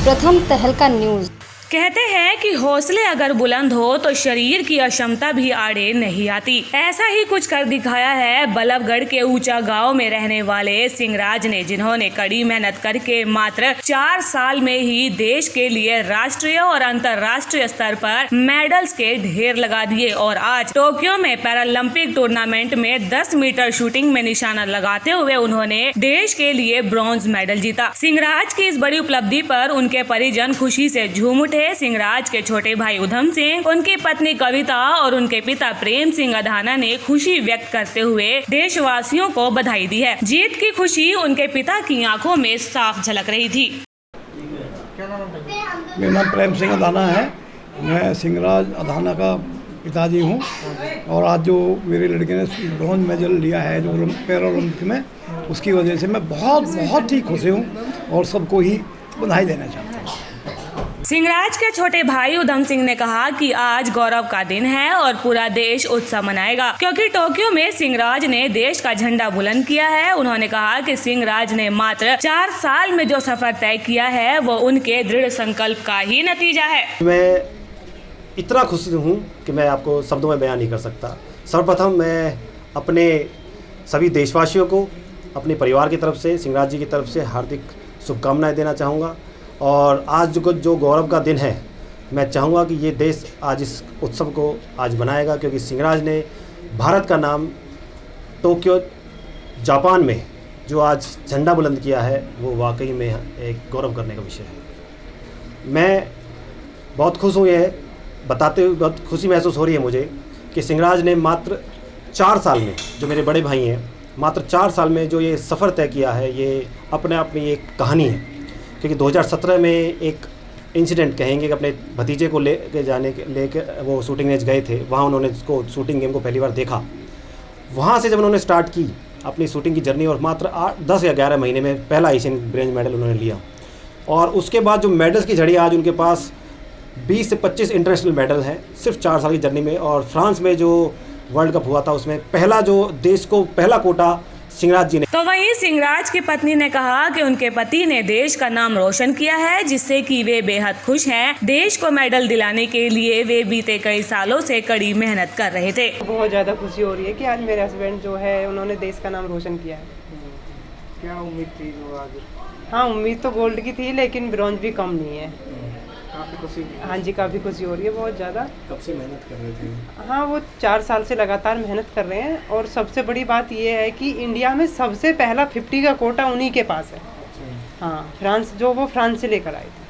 प्रथम तहलका न्यूज। कहते हैं कि हौसले अगर बुलंद हो तो शरीर की अक्षमता भी आड़े नहीं आती। ऐसा ही कुछ कर दिखाया है बल्लभगढ़ के ऊंचा गांव में रहने वाले सिंहराज ने, जिन्होंने कड़ी मेहनत करके मात्र 4 साल में ही देश के लिए राष्ट्रीय और अंतर्राष्ट्रीय स्तर पर मेडल्स के ढेर लगा दिए और आज टोक्यो में पैरालंपिक टूर्नामेंट में 10 मीटर शूटिंग में निशाना लगाते हुए उन्होंने देश के लिए ब्रॉन्ज मेडल जीता। सिंहराज की इस बड़ी उपलब्धि पर उनके परिजन खुशी से झूम उठे। सिंहराज के छोटे भाई उधम सिंह, उनकी पत्नी कविता और उनके पिता प्रेम सिंह अधाना ने खुशी व्यक्त करते हुए देशवासियों को बधाई दी है। जीत की खुशी उनके पिता की आंखों में साफ झलक रही थी। मेरा नाम प्रेम सिंह अधाना है। मैं सिंहराज अधाना का पिताजी हूँ और आज जो मेरे लड़के ने ब्रॉन्ज मेडल लिया है जो पैरालंपिक में, उसकी वजह से मैं बहुत ही खुश हूँ और सबको ही बधाई देना चाहता हूँ। सिंहराज के छोटे भाई उधम सिंह ने कहा कि आज गौरव का दिन है और पूरा देश उत्सव मनाएगा, क्योंकि टोक्यो में सिंहराज ने देश का झंडा बुलंद किया है। उन्होंने कहा कि सिंहराज ने मात्र 4 साल में जो सफर तय किया है वो उनके दृढ़ संकल्प का ही नतीजा है। मैं इतना खुश हूँ कि मैं आपको शब्दों में बयान नहीं कर सकता। सर्वप्रथम मैं अपने सभी देशवासियों को अपने परिवार की तरफ से, सिंहराज जी की तरफ से हार्दिक शुभकामनाएं देना चाहूँगा। और आज जो गौरव का दिन है, मैं चाहूँगा कि ये देश आज इस उत्सव को आज बनाएगा, क्योंकि सिंहराज ने भारत का नाम टोक्यो जापान में जो आज झंडा बुलंद किया है वो वाकई में एक गौरव करने का विषय है। मैं बहुत खुश हूँ, ये बताते हुए बहुत खुशी महसूस हो रही है मुझे कि सिंहराज ने मात्र 4 साल में, जो मेरे बड़े भाई हैं, मात्र 4 साल में जो ये सफ़र तय किया है, ये अपने आप में एक कहानी है। क्योंकि 2017 में एक इंसिडेंट कहेंगे कि अपने भतीजे को लेके वो शूटिंग रेंज गए थे। वहाँ उन्होंने उसको शूटिंग गेम को पहली बार देखा। वहाँ से जब उन्होंने स्टार्ट की अपनी शूटिंग की जर्नी और मात्र 10 या 11 महीने में पहला एशियन ब्रॉन्ज मेडल उन्होंने लिया। और उसके बाद जो मेडल्स की झड़ी, आज उनके पास 20 से 25 इंटरनेशनल मेडल हैं सिर्फ 4 साल की जर्नी में। और फ्रांस में जो वर्ल्ड कप हुआ था उसमें पहला जो देश को पहला कोटा सिंहराज जी ने। तो वहीं सिंहराज की पत्नी ने कहा कि उनके पति ने देश का नाम रोशन किया है, जिससे कि वे बेहद खुश हैं। देश को मेडल दिलाने के लिए वे बीते कई सालों से कड़ी मेहनत कर रहे थे। बहुत ज़्यादा खुशी हो रही है कि आज मेरे हस्बैंड जो है उन्होंने देश का नाम रोशन किया है। क्या उम्मीद थी वो आज? हाँ, उम्मीद तो गोल्ड की थी, लेकिन ब्रॉन्ज भी कम नहीं है। काफ़ी खुशी। हाँ जी, काफ़ी खुशी हो रही है, बहुत ज़्यादा। कब से मेहनत कर रहे थे? हाँ, वो 4 साल से लगातार मेहनत कर रहे हैं। और सबसे बड़ी बात ये है कि इंडिया में सबसे पहला 50 का कोटा उन्हीं के पास है। हाँ, फ्रांस से लेकर आए थे।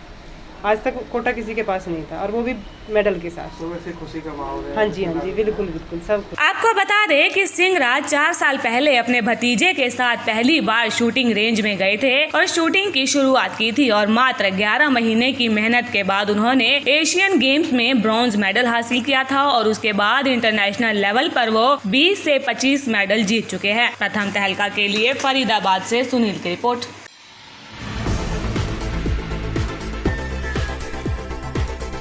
आज तक कोटा किसी के पास नहीं था, और वो भी मेडल के साथ। तो वैसे खुशी का माहौल है? हाँ जी, बिल्कुल सब। आपको बता दें कि सिंहराज 4 साल पहले अपने भतीजे के साथ पहली बार शूटिंग रेंज में गए थे और शूटिंग की शुरुआत की थी। और मात्र 11 महीने की मेहनत के बाद उन्होंने एशियन गेम्स में ब्रॉन्ज मेडल हासिल किया था और उसके बाद इंटरनेशनल लेवल पर वो 20 से 25 मेडल जीत चुके हैं। प्रथम तहलका के लिए फरीदाबाद से सुनील की रिपोर्ट।